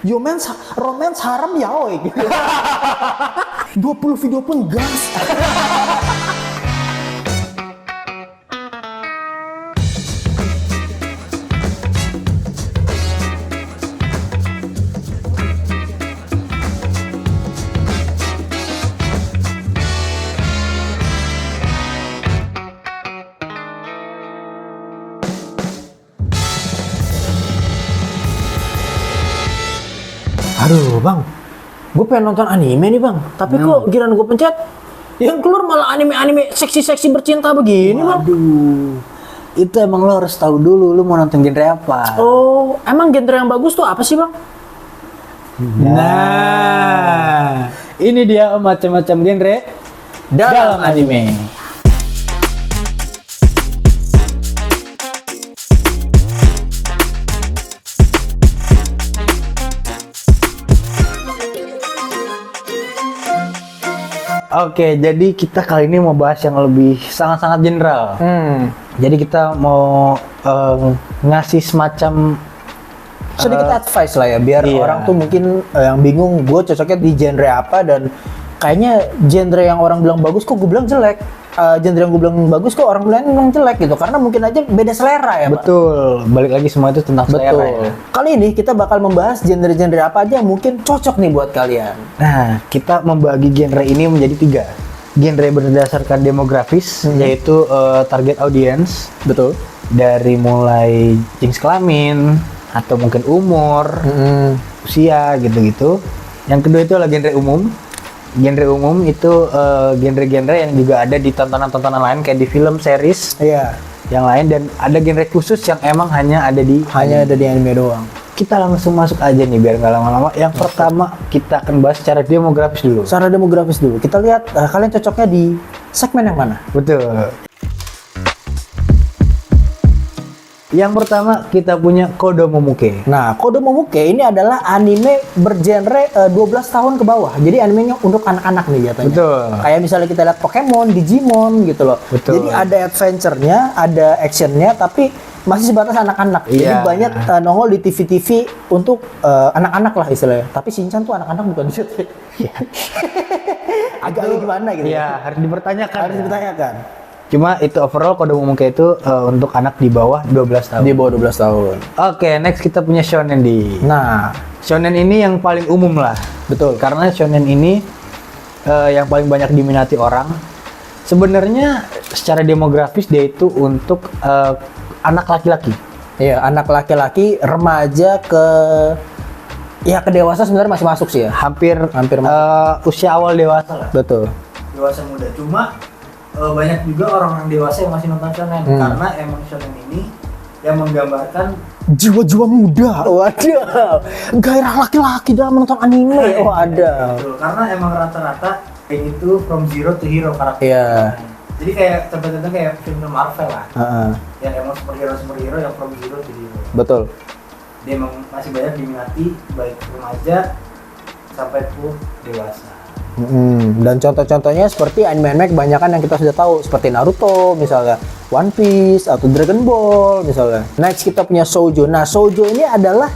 romance haram yaoi gitu. 20 video pun gas. Aduh bang, gue pengen nonton anime nih bang, tapi kok giliran gue pencet, yang keluar malah anime seksi-seksi bercinta begini bang. Aduh, itu emang lo harus tahu dulu, lo mau nonton genre apa. Oh, emang genre yang bagus tuh apa sih bang? Nah, ini dia macam-macam genre dalam anime. Oke, jadi kita kali ini mau bahas yang lebih sangat-sangat general. Jadi kita mau ngasih semacam Sedikit advice lah ya, biar orang tuh mungkin yang bingung gue cocoknya di genre apa, dan kayaknya genre yang orang bilang bagus kok gue bilang jelek. Genre yang gue bilang bagus kok orang bilang jelek gitu, karena mungkin aja beda selera ya. Betul, balik lagi semua itu tentang selera. Betul. Ya. Kali ini kita bakal membahas genre-genre apa aja yang mungkin cocok nih buat kalian. Nah, kita membagi genre ini menjadi 3. Genre berdasarkan demografis, yaitu target audience. Betul. Dari mulai jenis kelamin, atau mungkin umur, usia gitu-gitu. Yang kedua itu adalah genre umum. Genre umum itu genre-genre yang juga ada di tontonan-tontonan lain kayak di film, series, yang lain, dan ada genre khusus yang emang hanya ada di anime doang. Kita langsung masuk aja nih biar nggak lama-lama. Yang pertama kita akan bahas secara demografis dulu. Secara demografis dulu. Kita lihat kalian cocoknya di segmen yang mana? Betul. Yang pertama kita punya Kodomomoke. Nah, Kodomomoke ini adalah anime bergenre 12 tahun ke bawah. Jadi animenya untuk anak-anak nih jatuhnya. Betul. Kayak misalnya kita lihat Pokemon, Digimon gitu loh. Betul. Jadi ada adventure-nya, ada action-nya, tapi masih sebatas anak-anak. Jadi Iya. banyak nongol di TV-TV untuk anak-anak lah istilahnya. Tapi Shinchan tuh anak-anak bukan di situ. Agak gimana gitu. Iya, harus dipertanyakan. Harus dipertanyakan. Cuma itu overall Kodomomoke itu untuk anak di bawah 12 tahun. Di bawah 12 tahun. Oke, next kita punya shonen di. Nah, Shonen ini yang paling umum lah. betul. Karena shonen ini yang paling banyak diminati orang. Sebenarnya secara demografis dia itu untuk anak laki-laki. Iya, anak laki-laki, remaja ke dewasa sebenarnya masih masuk sih ya. Hampir usia awal dewasa lah. Betul. Dewasa muda. Cuma banyak juga orang dewasa yang masih nonton shonen karena emang shonen ini yang menggambarkan Jiwa-jiwa muda. Waduh. Gairah laki-laki dalam menonton anime. Oh, ada. Betul, karena emang rata-rata kayak itu from zero to hero karakter. Iya. Jadi kayak contoh-contoh kayak film Marvel lah. Heeh. Yang emang superhero yang from zero to hero. Betul. Dia emang masih banyak diminati baik remaja sampai ke dewasa. Dan contoh-contohnya seperti anime-anime kebanyakan yang kita sudah tahu, seperti Naruto misalnya, One Piece atau Dragon Ball misalnya. Next kita punya shoujo. Nah, shoujo ini adalah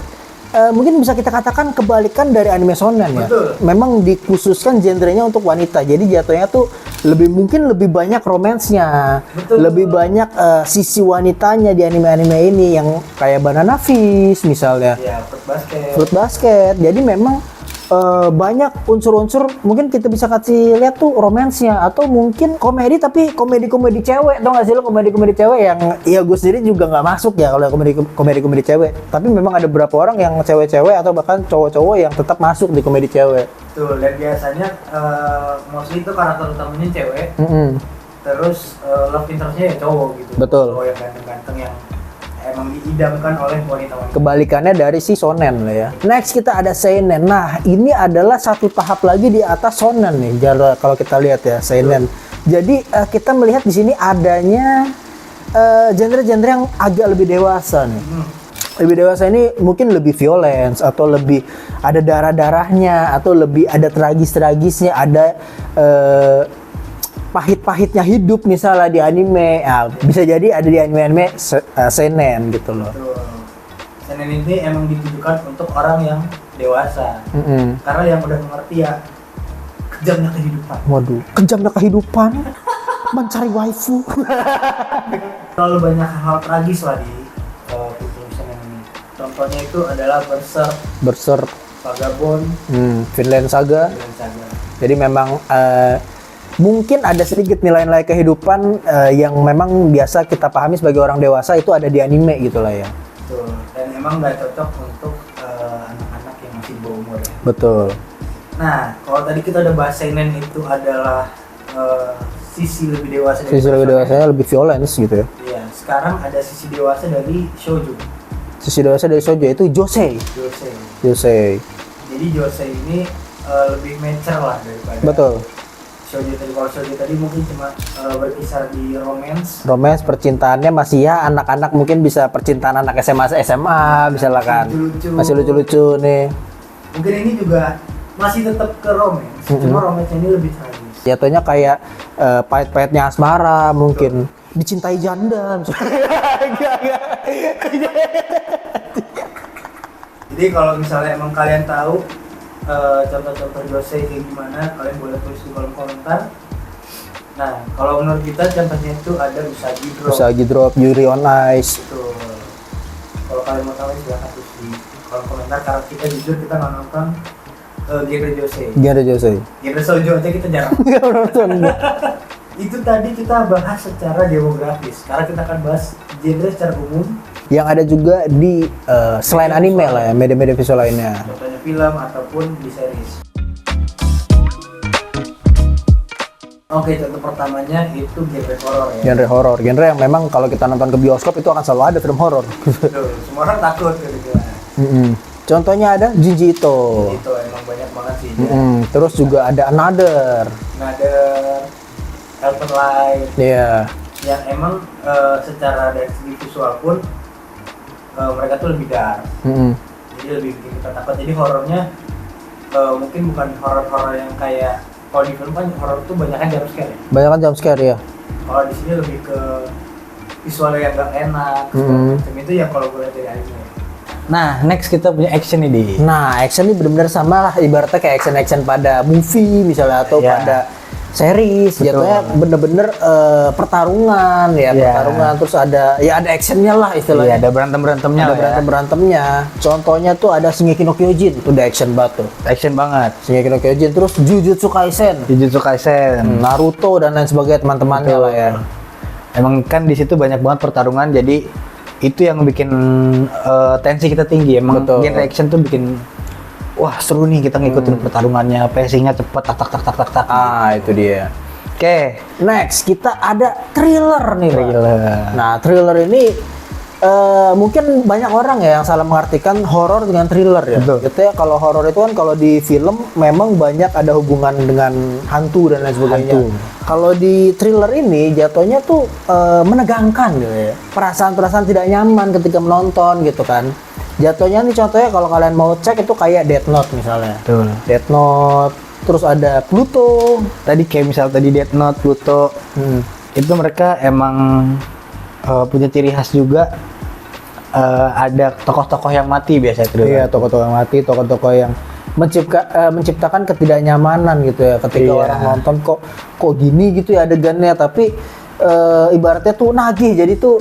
mungkin bisa kita katakan kebalikan dari anime shonen ya. Betul. Memang dikhususkan genrenya untuk wanita. Jadi jatuhnya tuh mungkin lebih banyak romansnya. Betul. Lebih banyak sisi wanitanya di anime-anime ini yang kayak Banana Fish misalnya. Ya, Fruit Basket. Jadi memang banyak unsur-unsur, mungkin kita bisa kasih lihat tuh romansnya, atau mungkin komedi, tapi komedi-komedi cewek. Tau gak sih lo komedi-komedi cewek yang ya gue sendiri juga nggak masuk ya kalau komedi-komedi cewek, tapi memang ada beberapa orang yang cewek-cewek atau bahkan cowok-cowok yang tetap masuk di komedi cewek. Tuh, dan biasanya mostly itu karakter utamanya cewek. Terus love interest-nya ya cowok gitu. Betul. Cowok yang ganteng-ganteng yang emang diidamkan oleh wanita-wanita. Kebalikannya dari si shonen lah ya. Next kita ada seinen. Nah, ini adalah satu tahap lagi di atas shonen nih. Kalau kita lihat ya, seinen. Jadi kita melihat di sini adanya genre-genre yang agak lebih dewasa nih. Lebih dewasa ini mungkin lebih violence, atau lebih ada darah-darahnya, atau lebih ada tragis-tragisnya, ada pahit-pahitnya hidup misalnya di anime. Nah, bisa jadi ada di anime-anime seinen gitu loh. Seinen ini emang ditujukan untuk orang yang dewasa. Karena yang udah mengerti ya kejamnya kehidupan. Waduh, kejamnya kehidupan. Mencari waifu. Terlalu banyak hal tragis lah di Putri Senin ini. Contohnya itu adalah Berserk, Vagabond, Vinland Saga. dan Saga. Jadi memang mungkin ada sedikit nilai-nilai kehidupan yang memang biasa kita pahami sebagai orang dewasa itu ada di anime gitu lah ya. Betul. Dan emang nggak cocok untuk anak-anak yang masih di bawah umur ya. Betul. Nah, kalau tadi kita udah bahas seinen itu adalah sisi lebih dewasa dari Sisi lebih shonen. dewasanya lebih violence gitu ya. Iya, sekarang ada sisi dewasa dari shoujo. Sisi dewasa dari shoujo itu josei. Josei. Josei. Jadi josei ini lebih mature lah daripada Betul. shoujo tadi. Kalau shoujo tadi mungkin cuma berkisar di romance. Romance percintaannya masih ya anak-anak mungkin bisa percintaan anak SMA misalkan. Lucu-lucu. Masih lucu-lucu nih. Mungkin ini juga masih tetap ke romance, cuma romance ini lebih tragis. Jatuhnya kayak pahit-pahitnya asmara mungkin. Dicintai janda misalnya. Jadi kalau misalnya emang kalian tahu contoh-contoh josei kayak gimana, kalian boleh tulis di kolom komentar. Nah, kalau menurut kita contohnya itu ada Usagi Drop. Usagi Drop, Yuri on Ice. Betul. Kalau kalian mau tahu silahkan tulis di kolom komentar. Karena kita jujur kita nggak nonton genre josei. Genre josei. Genre shoujo aja kita jarang. Nggak nonton. Itu tadi kita bahas secara demografis. Sekarang kita akan bahas genre secara umum. Yang ada juga di selain anime lah ya, media-media visual lainnya. Contohnya film ataupun di series. Oke, contoh pertamanya itu genre horor ya. Genre horor, genre yang memang kalau kita nonton ke bioskop itu akan selalu ada film horor. Betul, semua orang takut gitu. Contohnya ada Junji Ito. Itu emang banyak banget sih. Terus juga ada Another. Another, Elfen Light, Iya. yang emang secara dari segi visual pun mereka tuh lebih dark. Jadi lebih bikin kita takut. Jadi horornya mungkin bukan horor-horor yang kayak kalau di film kan horor tuh banyaknya jump scare ya. Banyak kan jump scare ya. Kalau di sini lebih ke visualnya yang gak enak, segala macam itu ya kalau gue lihat dari anime. Nah, next kita punya action nih, Di. Nah, action ini benar-benar sama lah, ibaratnya kayak action-action pada movie misalnya atau Iya. pada series. Betul. Jatuhnya bener-bener pertarungan ya, Iya. pertarungan terus ada actionnya lah Iya, istilahnya. ada berantem-berantemnya Ada lah ya. berantem-berantemnya. Contohnya tuh ada Shingeki no Kyojin, udah action banget tuh. Action banget. Shingeki no Kyojin, terus Jujutsu Kaisen, Jujutsu Kaisen. Naruto dan lain sebagainya teman-temannya Betul. lah ya. Emang kan di situ banyak banget pertarungan, jadi itu yang bikin tensi kita tinggi. Emang Betul. genre action tuh bikin wah seru nih kita ngikutin pertarungannya, pacingnya cepet tak. Ah, itu dia. Oke, Next, kita ada thriller nih, Pak. thriller. Nah, thriller ini mungkin banyak orang ya yang salah mengartikan horor dengan thriller ya. Betul. Gitu ya, kalau horor itu kan kalau di film memang banyak ada hubungan dengan hantu dan lain sebagainya. Hantu. Kalau di thriller ini jatuhnya tuh menegangkan gitu ya. Perasaan-perasaan tidak nyaman ketika menonton gitu kan. Jatuhnya nih contohnya kalau kalian mau cek itu kayak Death Note misalnya. Betul. Death Note, terus ada Pluto. Tadi kayak misal tadi Death Note, Pluto, itu mereka emang punya ciri khas juga. Ada tokoh-tokoh yang mati biasanya thriller. Iya, tokoh-tokoh yang mati, tokoh-tokoh yang menciptakan ketidaknyamanan gitu ya ketika Iya. orang nonton kok gini gitu ya adegannya, tapi ibaratnya tuh nagih, jadi tuh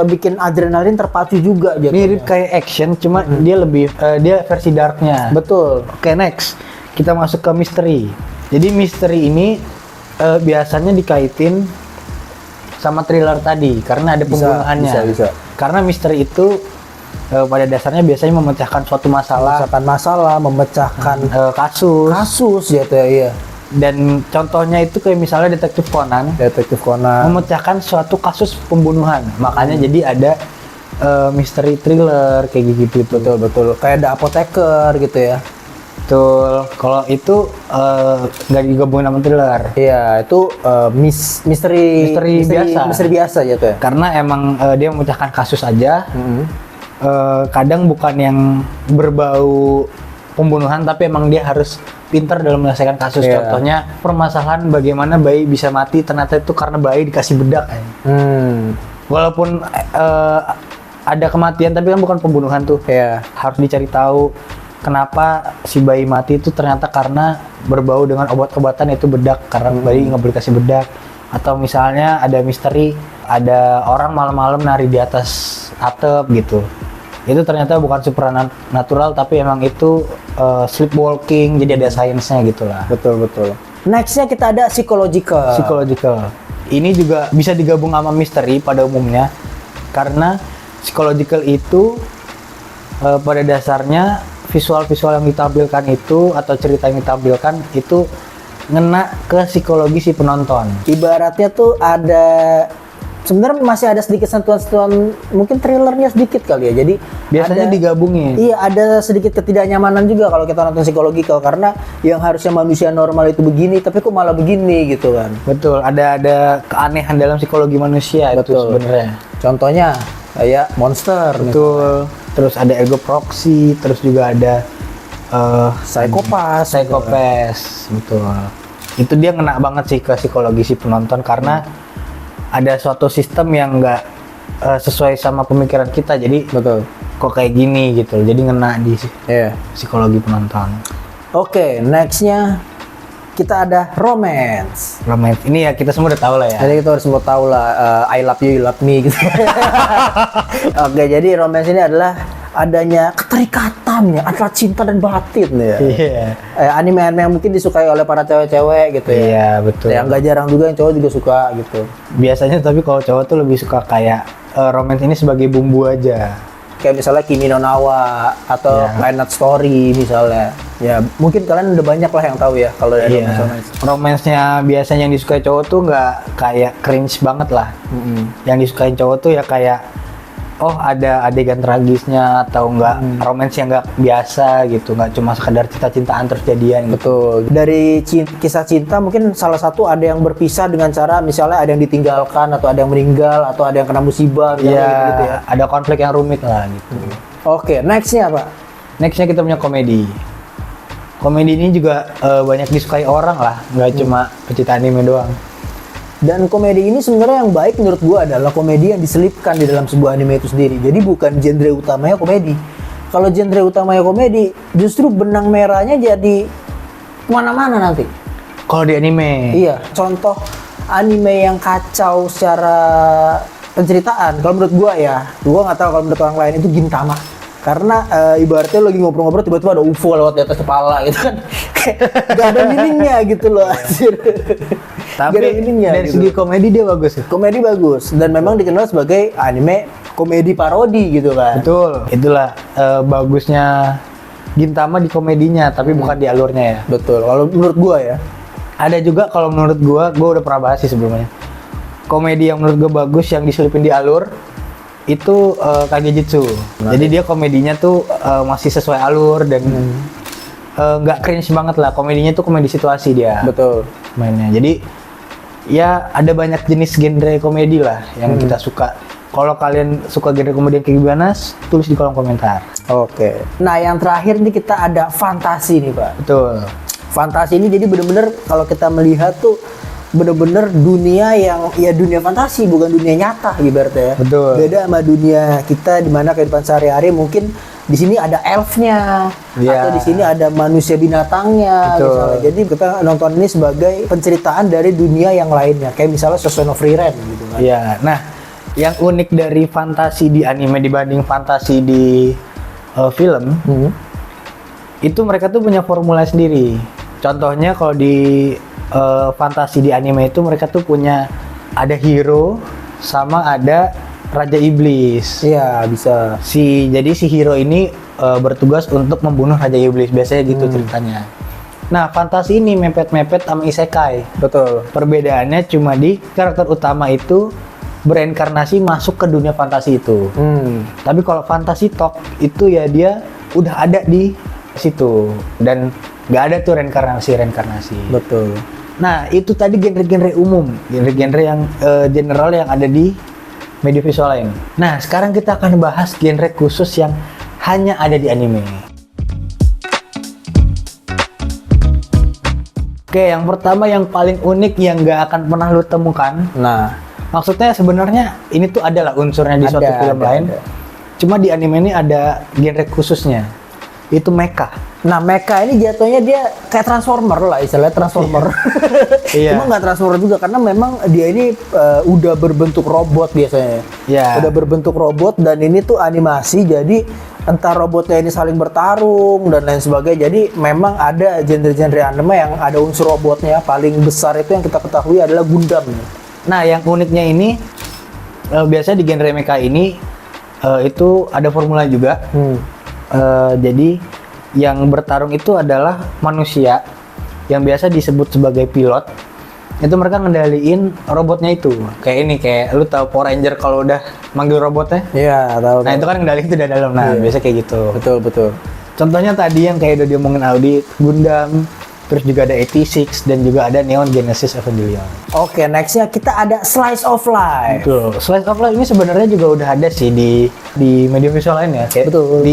bikin adrenalin terpacu juga jatuhnya. Mirip kayak action, cuma dia lebih dia versi darknya. Betul. Oke, next kita masuk ke misteri. Jadi misteri ini biasanya dikaitin sama thriller tadi karena ada pembunuhannya. bisa. Karena misteri itu pada dasarnya biasanya memecahkan suatu masalah, Memecahkan masalah, memecahkan kasus. kasus gitu ya, iya. Dan contohnya itu kayak misalnya Detektif Conan Detektif Conan. memecahkan suatu kasus pembunuhan. Makanya jadi ada misteri thriller kayak gitu. Betul. Kayak ada apoteker gitu ya. Betul. Kalau itu nggak digabungin sama thriller. Iya, itu misteri biasa. Misteri biasa gitu ya. Karena emang dia memecahkan kasus aja. Kadang bukan yang berbau pembunuhan, tapi emang dia harus pintar dalam menyelesaikan kasus. Iya. Contohnya permasalahan bagaimana bayi bisa mati, ternyata itu karena bayi dikasih bedak. Walaupun ada kematian, tapi kan bukan pembunuhan tuh. Iya. Harus dicari tahu. kenapa si bayi mati itu ternyata karena berbau dengan obat-obatan, itu bedak, karena bayi nggak boleh kasih bedak. Atau misalnya ada misteri, ada orang malam-malam nari di atas atap gitu, itu ternyata bukan supernatural tapi emang itu sleepwalking, jadi ada sainsnya gitulah. Betul. Nextnya kita ada psychological. Ini juga bisa digabung sama misteri pada umumnya, karena psychological itu pada dasarnya visual-visual yang ditampilkan itu atau cerita yang ditampilkan itu ngena ke psikologi si penonton. Ibaratnya tuh ada, sebenarnya masih ada sedikit sentuhan-sentuhan mungkin thrillernya sedikit kali ya. Jadi Biasanya digabungin. Iya, ada sedikit ketidaknyamanan juga kalau kita nonton psikologikal, karena yang harusnya manusia normal itu begini tapi kok malah begini gitu kan. Betul, ada keanehan dalam psikologi manusia itu Betul. sebenarnya. Contohnya kayak monster, Betul. Terus ada ego proxy, terus juga ada psikopas, betul. Itu dia ngena banget sih ke psikologi si penonton, karena ada suatu sistem yang nggak sesuai sama pemikiran kita, jadi betul. kok kayak gini gitu, jadi ngena di Iya. psikologi penonton. Oke, nextnya kita ada romance. Romance ini ya kita semua udah tahu lah ya. Jadi kita harus semua tahu lah, I love you, you love me gitu. Oke, jadi romance ini adalah adanya keterikatan ya antara cinta dan batin ya. Iya. Anime-anime yang mungkin disukai oleh para cewek-cewek gitu ya. Iya, betul. Yang nggak jarang juga yang cowok juga suka gitu. Biasanya tapi kalau cowok tuh lebih suka kayak romance ini sebagai bumbu aja. Kayak misalnya Kimi no Nawa atau Iya. Planet Story misalnya. Ya, mungkin kalian udah banyak lah yang tahu ya kalau dari Iya. romance. Romance-nya biasanya yang disukai cowok tuh nggak kayak cringe banget lah. Yang disukain cowok tuh ya kayak oh ada adegan tragisnya atau enggak romance yang enggak biasa gitu, nggak cuma sekedar cinta-cintaan terus jadian gitu. Betul. Dari kisah cinta mungkin salah satu ada yang berpisah dengan cara misalnya ada yang ditinggalkan atau ada yang meninggal atau ada yang kena musibah misalnya Iya, gitu ya. ada konflik yang rumit lah gitu. Oke, nextnya apa? Nextnya kita punya komedi. Komedi ini juga banyak disukai orang lah, nggak cuma pecinta anime doang. Dan komedi ini sebenarnya yang baik menurut gua adalah komedi yang diselipkan di dalam sebuah anime itu sendiri. Jadi bukan genre utamanya komedi. Kalau genre utamanya komedi, justru benang merahnya jadi kemana-mana nanti. Kalau di anime, Iya, contoh anime yang kacau secara penceritaan. Kalau menurut gua ya, gua nggak tahu kalau menurut orang lain itu Gintama. Karena ibaratnya lagi ngobrol-ngobrol tiba-tiba ada UFO lewat di atas kepala gitu kan. Kayak gak ada meaningnya gitu loh. Anjir. tapi Gak ada meaningnya dari gitu. segi komedi dia bagus ya. Komedi bagus dan memang dikenal sebagai anime komedi parodi gitu kan. Betul, itulah bagusnya Gintama di komedinya, tapi bukan di alurnya ya. Betul. Kalau menurut gua ya. Ada juga kalau menurut gua udah pernah bahas sih sebelumnya. Komedi yang menurut gua bagus yang diselipin di alur itu Kagejitsu. Jadi dia komedinya tuh masih sesuai alur dan nggak cringe banget lah. Komedinya tuh komedi situasi dia Betul. mainnya. Jadi ya ada banyak jenis genre komedi lah yang kita suka. Kalau kalian suka genre komedi yang kayak gimana, tulis di kolom komentar. Oke. Nah, yang terakhir nih kita ada fantasi nih, Pak. Betul. Fantasi ini jadi bener-bener kalau kita melihat tuh bener-bener dunia yang ya dunia fantasi bukan dunia nyata ibaratnya ya. Betul. Beda sama dunia kita di mana kehidupan sehari-hari mungkin di sini ada elfnya Iya. atau di sini ada manusia binatangnya Betul. misalnya. Jadi kita nonton ini sebagai penceritaan dari dunia yang lainnya kayak misalnya Season of Frieren gitu kan. Iya. Nah, yang unik dari fantasi di anime dibanding fantasi di film itu mereka tuh punya formula sendiri. Contohnya kalau di fantasi di anime itu mereka tuh punya ada hero sama ada raja iblis. Iya, bisa. Jadi si hero ini bertugas untuk membunuh raja iblis, biasanya gitu ceritanya. Nah, fantasi ini mepet-mepet sama isekai. Betul. Perbedaannya cuma di karakter utama itu bereinkarnasi masuk ke dunia fantasi itu. Tapi kalau fantasi talk itu ya dia udah ada di situ dan nggak ada tuh reinkarnasi. Betul. Nah, itu tadi genre-genre umum, genre-genre yang general yang ada di media visual lain. Nah, sekarang kita akan bahas genre khusus yang hanya ada di anime. Oke, yang pertama yang paling unik yang nggak akan pernah lu temukan. Nah, Maksudnya sebenarnya ini tuh adalah unsurnya di suatu film lain. ada. Cuma di anime ini ada genre khususnya. itu mecha. Nah, mecha ini jatuhnya dia kayak Transformer lah, istilahnya Transformer. Iya. Cuma nggak Transformer juga karena memang dia ini udah berbentuk robot biasanya. Iya. Udah berbentuk robot dan ini tuh animasi, jadi entah robotnya ini saling bertarung dan lain sebagainya. Jadi memang ada genre-genre anime yang ada unsur robotnya. Paling besar itu yang kita ketahui adalah Gundam. Nah, yang uniknya ini biasanya di genre mecha ini itu ada formula juga. Jadi yang bertarung itu adalah manusia yang biasa disebut sebagai pilot. Itu mereka ngendaliin robotnya itu. Kayak ini, kayak lu tahu Power Ranger kalau udah manggil robotnya? Iya, tahu. Nah, itu kan ngendaliin itu dari dalam. Nah, biasa kayak gitu. Betul. Contohnya tadi yang kayak udah diomongin Audi, Gundam, terus juga ada 86 dan juga ada Neon Genesis Evangelion. Oke, nextnya kita ada Slice of Life. Betul. Slice of Life ini sebenarnya juga udah ada sih di media visual lain ya. Kayak Betul.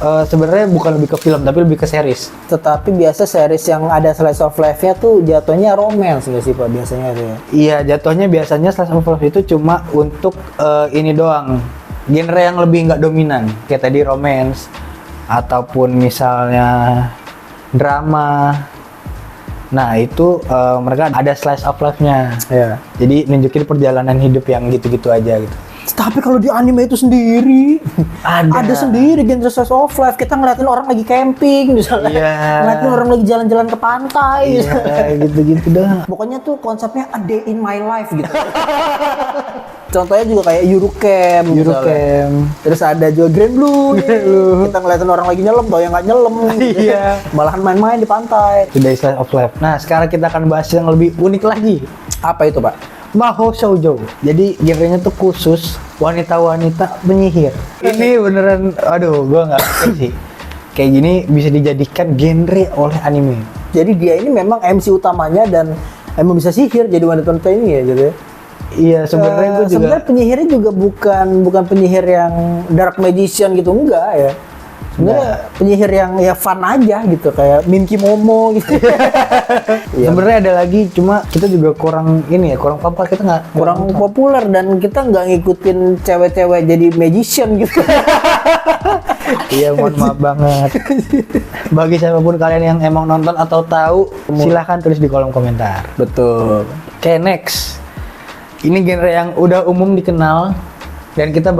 Sebenarnya bukan lebih ke film tapi lebih ke series. Tetapi biasa series yang ada Slice of Life-nya tuh jatuhnya romance nggak sih Pak biasanya itu ya? Iya, jatuhnya biasanya Slice of Life itu cuma untuk ini doang. Genre yang lebih nggak dominan. Kayak tadi romance ataupun misalnya drama. Nah, itu mereka ada Slice of Life-nya. Iya. Jadi nunjukin perjalanan hidup yang gitu-gitu aja gitu. Tapi kalau di anime itu sendiri ada sendiri genre Slice of Life. Kita ngeliatin orang lagi camping misalnya, Iya. ngeliatin orang lagi jalan-jalan ke pantai. Iya, gitu-gitu dah. Pokoknya tuh konsepnya a day in my life gitu. Contohnya juga kayak Eurocamp. Eurocamp. Terus ada juga Grand Blue. Kita ngeliatin orang lagi nyelam, tau yang nggak nyelam. Iya. Malahan main-main di pantai. Sudah Slice of Life. Nah, sekarang kita akan bahas yang lebih unik lagi. Apa itu Pak? Mahou Shoujo. Jadi genrenya tuh khusus wanita-wanita penyihir. Ini beneran, aduh, gua nggak ngerti sih. Kayak gini bisa dijadikan genre oleh anime. Jadi dia ini memang MC utamanya dan emang bisa sihir jadi wanita-wanita ini ya gitu ya. Iya, sebenarnya itu juga. Sebenarnya penyihirnya juga bukan penyihir yang dark magician gitu, enggak ya. Sebenarnya penyihir yang ya fun aja gitu, kayak Minky Momo gitu. Iya. Sebenarnya ada lagi, cuma kita juga kurang ini ya, kurang populer, kita nggak Kurang populer dan kita nggak ngikutin cewek-cewek jadi magician gitu. Iya, mohon maaf banget. Bagi siapapun kalian yang emang nonton atau tahu, silahkan tulis di kolom komentar. Betul. Oke, next. Ini genre yang udah umum dikenal dan kita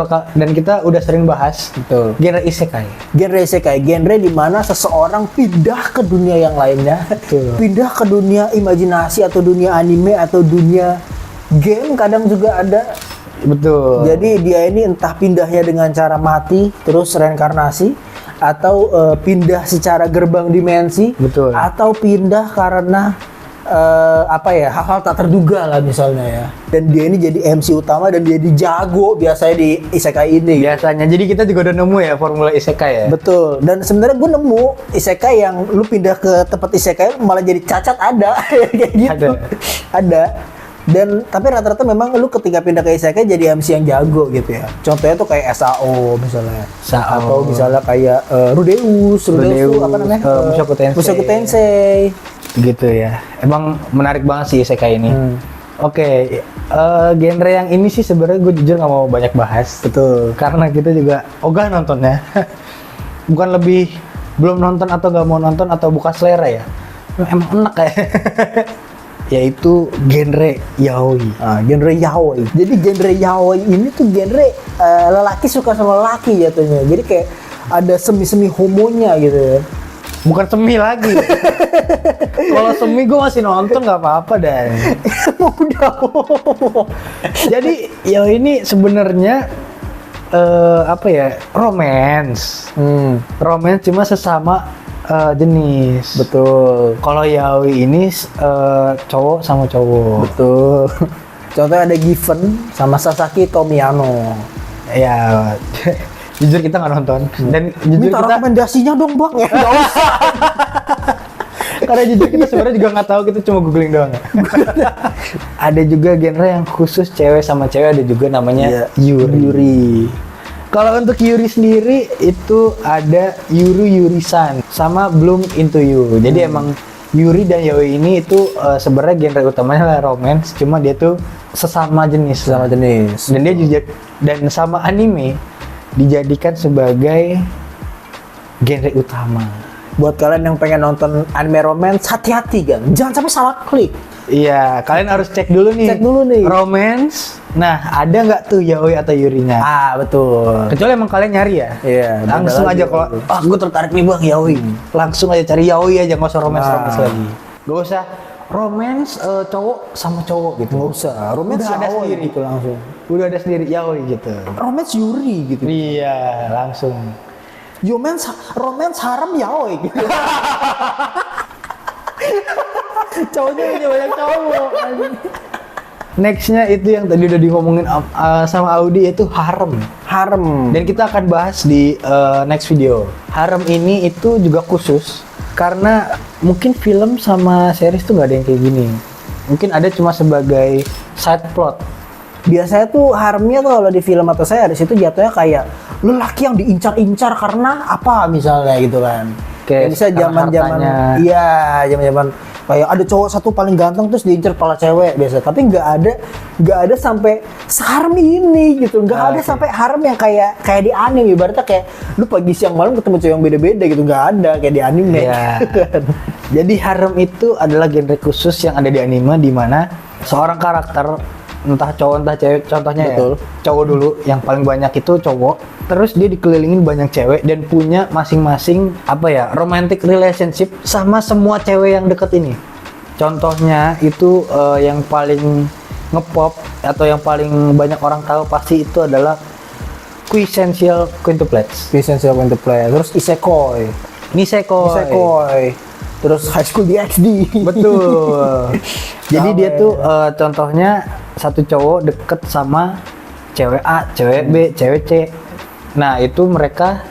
udah sering bahas. Betul. Genre isekai. Genre isekai, genre di mana seseorang pindah ke dunia yang lainnya, Betul. pindah ke dunia imajinasi atau dunia anime atau dunia game, kadang juga ada. Betul. Jadi dia ini entah pindahnya dengan cara mati, terus reinkarnasi, atau pindah secara gerbang dimensi, Betul. atau pindah karena hal-hal tak terduga lah misalnya ya. Dan dia ini jadi MC utama dan dia dijago biasanya di isekai ini. Biasanya. Jadi kita juga udah nemu ya formula isekai ya. Betul. Dan sebenarnya gue nemu isekai yang lu pindah ke tempat isekai malah jadi cacat ada kayak gitu. Ada. Dan tapi rata-rata memang lu ketika pindah ke isekai jadi MC yang jago gitu ya. Contohnya tuh kayak SAO misalnya. SAO. Atau misalnya kayak Rudeus tuh apa namanya? Mushoku Tensei. Gitu ya. Emang menarik banget sih isekai ini. Oke, genre yang ini sih sebenarnya gue jujur nggak mau banyak bahas. Betul. Karena kita juga ogah nontonnya. Bukan belum nonton atau nggak mau nonton atau bukan selera ya. Emang enak ya. Yaitu genre yaoi. Genre yaoi. Jadi genre yaoi ini tuh genre lelaki suka sama lelaki jatuhnya. Jadi kayak ada semi-semi homonya gitu ya. Bukan semi lagi. Kalau semi gue masih nonton nggak apa-apa dah. Udah. Jadi ya ini sebenarnya romance. Romance cuma sesama jenis. Betul. Kalau yaoi ini cowok sama cowok. Betul. Contohnya ada Given sama Sasaki Tomiyano. Ya. Jujur kita nggak nonton dan jujur Minta kita rekomendasinya dong bang ya. Nggak usah. karena jujur kita sebenarnya juga nggak tahu, kita cuma googling doang. Ada juga genre yang khusus cewek sama cewek, ada juga namanya Yuri. Kalau untuk Yuri sendiri itu ada Yuri-San sama Bloom Into You. Jadi emang Yuri dan yaoi ini itu sebenarnya genre utamanya lah romance, cuma dia tuh sesama jenis. Dan dia juga sama anime dijadikan sebagai genre utama. Buat kalian yang pengen nonton anime romance, hati-hati kan, jangan sampai salah klik. Iya, kalian harus cek dulu nih. Cek dulu nih. Romance. Nah, ada nggak tuh yaoi atau yurinya? Betul. Kecuali emang kalian nyari ya. Iya, Langsung beda aja lagi. kalau gue tertarik nih bang yaoi. Langsung aja cari yaoi aja, nggak usah romance lagi. Gak usah romance cowok sama cowok gitu. Nggak usah, romance Udah ada yaoi sendiri gitu langsung. Udah ada sendiri yaoi gitu. Romance yuri gitu. Iya, langsung. Romance haram yaoi gitu. Cowoknya punya banyak cowok. Nextnya itu yang tadi udah ngomongin sama Audi itu harem. Harem. Dan kita akan bahas di next video. Harem ini itu juga khusus karena mungkin film sama series tuh nggak ada yang kayak gini. Mungkin ada cuma sebagai side plot. Biasanya tuh haremnya tuh kalau di film atau series itu jatuhnya kayak lelaki yang diincar-incar karena apa misalnya gitu kan. Kayak bisa zaman-zaman hartanya. iya, zaman-zaman kayak ada cowok satu paling ganteng terus diincar kepala cewek biasa. Tapi nggak ada sampai seharem ini gitu. Nggak ada sampai harem yang kayak di anime, ibaratnya kayak lu pagi siang malam ketemu cewek yang beda-beda gitu. Nggak ada kayak di anime. Iya. Jadi harem itu adalah genre khusus yang ada di anime di mana seorang karakter entah cowok entah cewek, contohnya Betul. ya cowok dulu yang paling banyak itu cowok, terus dia dikelilingin banyak cewek dan punya masing-masing apa ya romantic relationship sama semua cewek yang deket ini. Contohnya itu yang paling ngepop atau yang paling banyak orang tahu pasti itu adalah Quintessential Quintuplets. Essential Point to Play. Terus Isekoi. Nisekoi. Terus High School DxD. Betul. Jadi dia Sama tuh contohnya satu cowok deket sama cewek A, cewek B, cewek C. Nah itu mereka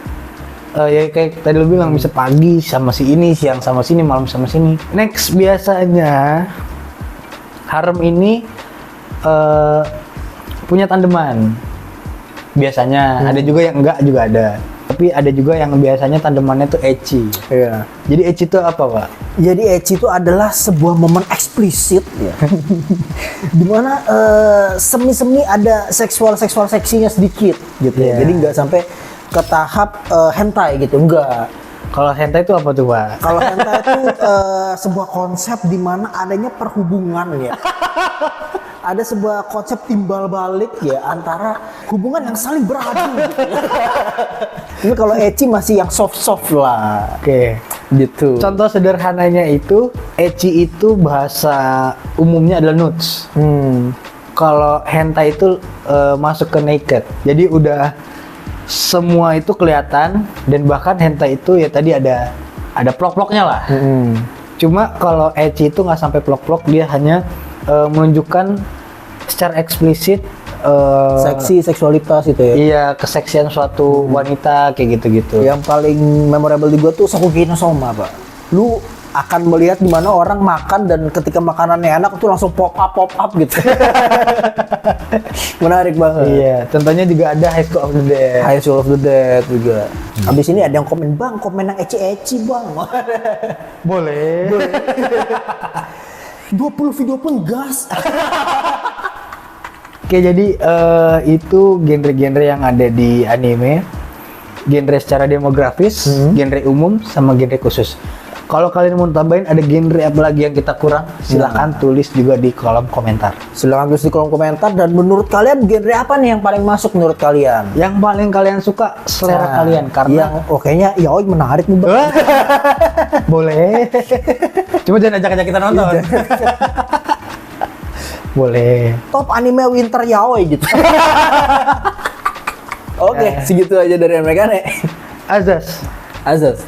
ya kayak tadi lu bilang bisa pagi sama si ini, siang sama sini, malam sama sini. Next biasanya harem ini punya tandeman. Biasanya ada juga yang enggak juga ada. Tapi ada juga yang biasanya tandemannya tuh ecchi. Iya. Jadi ecchi itu apa, Pak? Jadi ecchi itu adalah sebuah momen eksplisit ya. Dimana semi-semi ada seksual seksinya sedikit gitu ya. Iya. Jadi nggak sampai ke tahap hentai gitu, enggak. Kalau hentai itu apa tuh, Pak? Kalau hentai itu sebuah konsep di mana adanya perhubungan ya. Ada sebuah konsep timbal balik ya antara hubungan yang saling beradu. Gitu. Ini kalau ecchi masih yang soft lah. Oke. Gitu. Contoh sederhananya itu, ecchi itu bahasa umumnya adalah nudes. Kalau hentai itu masuk ke naked. Jadi udah semua itu kelihatan dan bahkan hentai itu ya tadi ada plok-ploknya lah. Cuma kalau ecchi itu nggak sampai plok-plok, dia hanya menunjukkan secara eksplisit Seksi, seksualitas itu ya. iya keseksian suatu wanita kayak gitu-gitu. Yang paling memorable di gua tuh Shokugeki no Soma, Pak. Lu akan melihat di mana orang makan dan ketika makanannya enak tuh langsung pop up gitu. Menarik banget. Iya, contohnya juga ada High School of the Dead. High School of the Dead juga. Abis ini ada yang komen, "Bang, komen yang ecchi-ecchi, Bang." Boleh. 20 video pun gas. Oke, jadi itu genre-genre yang ada di anime. Genre secara demografis, genre umum, sama genre khusus. Kalau kalian mau tambahin ada genre apa lagi yang kita kurang, silahkan tulis juga di kolom komentar. Silahkan tulis di kolom komentar, dan menurut kalian genre apa nih yang paling masuk menurut kalian? Yang paling kalian suka selera kalian, karena yang kayaknya yaoi menarik nih, Bang. boleh. Cuma jangan ajak-ajak kita nonton. Boleh. Top anime winter yaoi gitu. Oke, segitu aja dari mereka nih. Azas. Azaz.